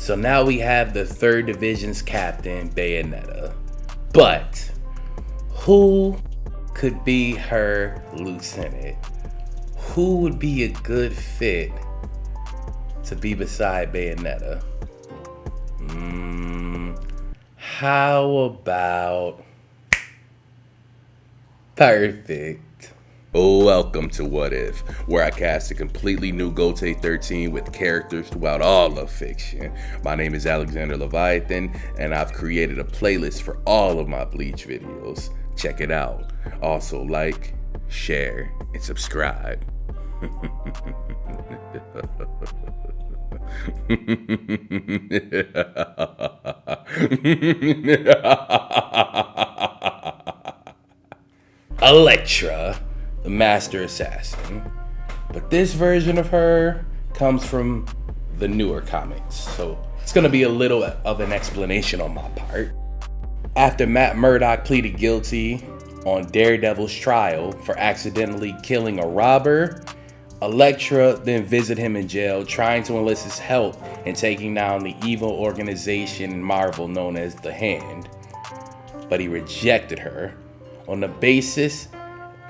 So now we have the 3rd Division's captain, Bayonetta. But who could be her lieutenant? Who would be a good fit to be beside Bayonetta? How about Perfect? Welcome to What If, where I cast a completely new Gote 13 with characters throughout all of fiction. My name is Alexander Leviathan, and I've created a playlist for all of my Bleach videos. Check it out. Also like, share, and subscribe. Elektra, the master assassin. But this version of her comes from the newer comics, so it's gonna be a little of an explanation on my part. After Matt Murdock pleaded guilty on Daredevil's trial for accidentally killing a robber, Elektra then visited him in jail, trying to enlist his help in taking down the evil organization in Marvel known as The Hand. But he rejected her on the basis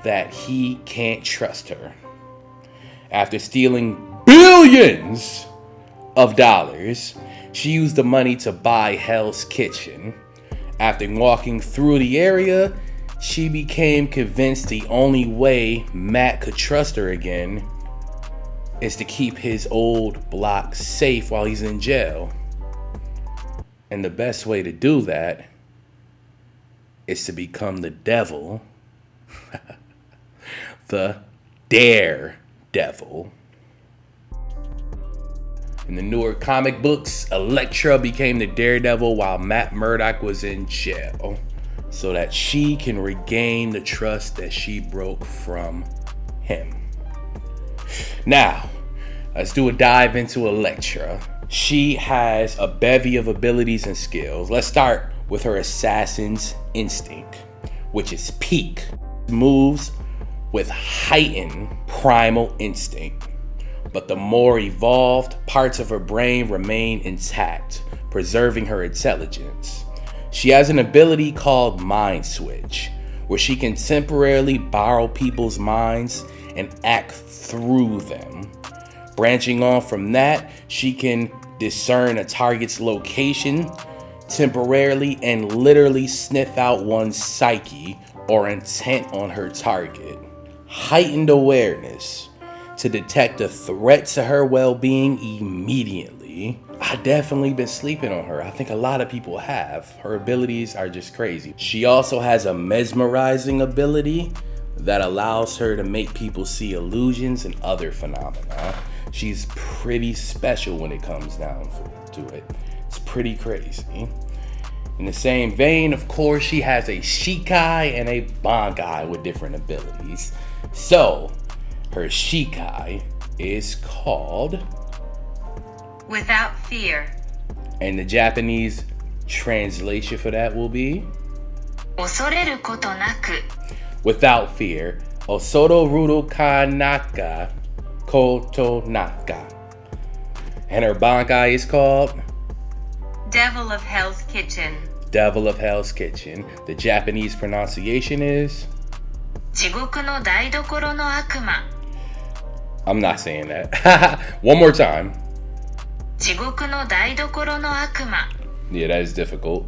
that he can't trust her. After stealing billions of dollars, she used the money to buy Hell's Kitchen. After walking through the area, she became convinced the only way Matt could trust her again is to keep his old block safe while he's in jail. And the best way to do that is to become the devil. The Daredevil. In the newer comic books, Elektra became the Daredevil while Matt Murdock was in jail, so that she can regain the trust that she broke from him. Now, let's do a dive into Elektra. She has a bevy of abilities and skills. Let's start with her assassin's instinct, which is peak. Moves with heightened primal instinct, but the more evolved parts of her brain remain intact, preserving her intelligence. She has an ability called Mind Switch, where she can temporarily borrow people's minds and act through them. Branching on from that, she can discern a target's location temporarily and literally sniff out one's psyche or intent on her target. Heightened awareness to detect a threat to her well-being immediately. I definitely been sleeping on her. I think a lot of people have. Her abilities are just crazy. She also has a mesmerizing ability that allows her to make people see illusions and other phenomena. She's pretty special when it comes down to it. It's pretty crazy. In the same vein, of course, she has a Shikai and a Bankai with different abilities. So, her Shikai is called Without Fear. And the Japanese translation for that will be 恐れることなく. Without Fear. Osodo Rudo Kanaka Koto Naka. And her Bankai is called Devil of Hell's Kitchen. Devil of Hell's Kitchen. The Japanese pronunciation is 地獄の台所の悪魔. I'm not saying that. One more time. 地獄の台所の悪魔. Yeah, that is difficult.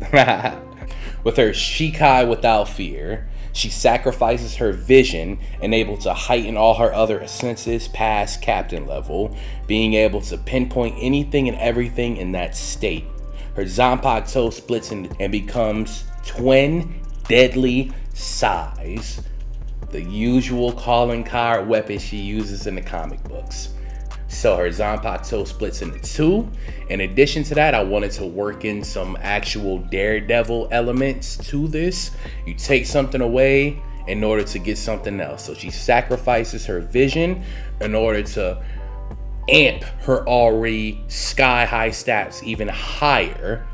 With her Shikai Without Fear, she sacrifices her vision and able to heighten all her other senses past captain level, being able to pinpoint anything and everything in that state. Her Zanpakuto splits and becomes twin deadly size, the usual calling card weapon she uses in the comic books. So her Zanpakuto splits into two. In addition to that, I wanted to work in some actual Daredevil elements to this. You take something away in order to get something else. So she sacrifices her vision in order to amp her already sky-high stats even higher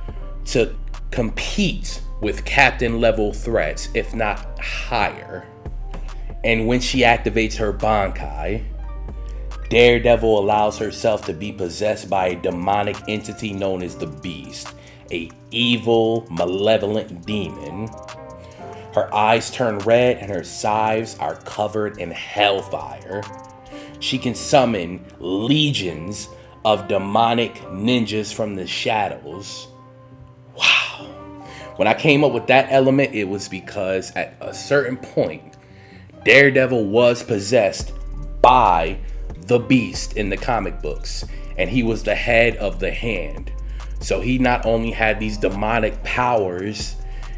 to compete with captain level threats, if not higher. And when she activates her Bankai, Daredevil allows herself to be possessed by a demonic entity known as the Beast, a evil, malevolent demon. Her eyes turn red and her sides are covered in hellfire. She can summon legions of demonic ninjas from the shadows. Wow. When I came up with that element, it was because at a certain point, Daredevil was possessed by the Beast in the comic books, and he was the head of the Hand. So he not only had these demonic powers,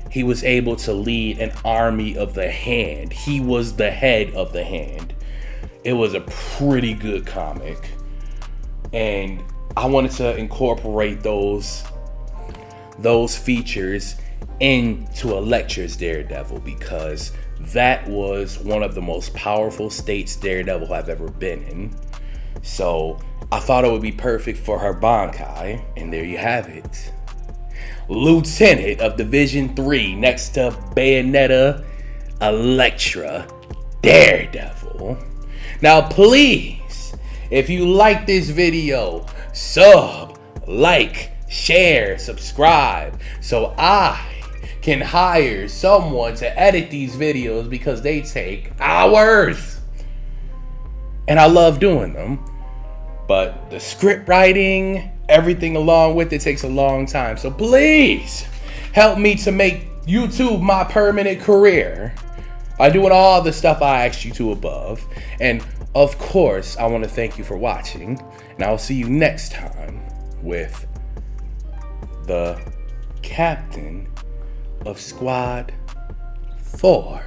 he was able to lead an army of the Hand. He was the head of the Hand. It was a pretty good comic, and I wanted to incorporate those features into Elektra's Daredevil because that was one of the most powerful states Daredevil I've ever been in. So I thought it would be perfect for her Bankai, and there you have it. Lieutenant of Division 3 next to Bayonetta, Elektra, Daredevil. Now please, if you like this video, sub, like, share, subscribe, so I can hire someone to edit these videos because they take hours. And I love doing them. But the script writing, everything along with it takes a long time. So please help me to make YouTube my permanent career by doing all the stuff I asked you to above. And of course, I want to thank you for watching. And I will see you next time with the captain of Squad 4.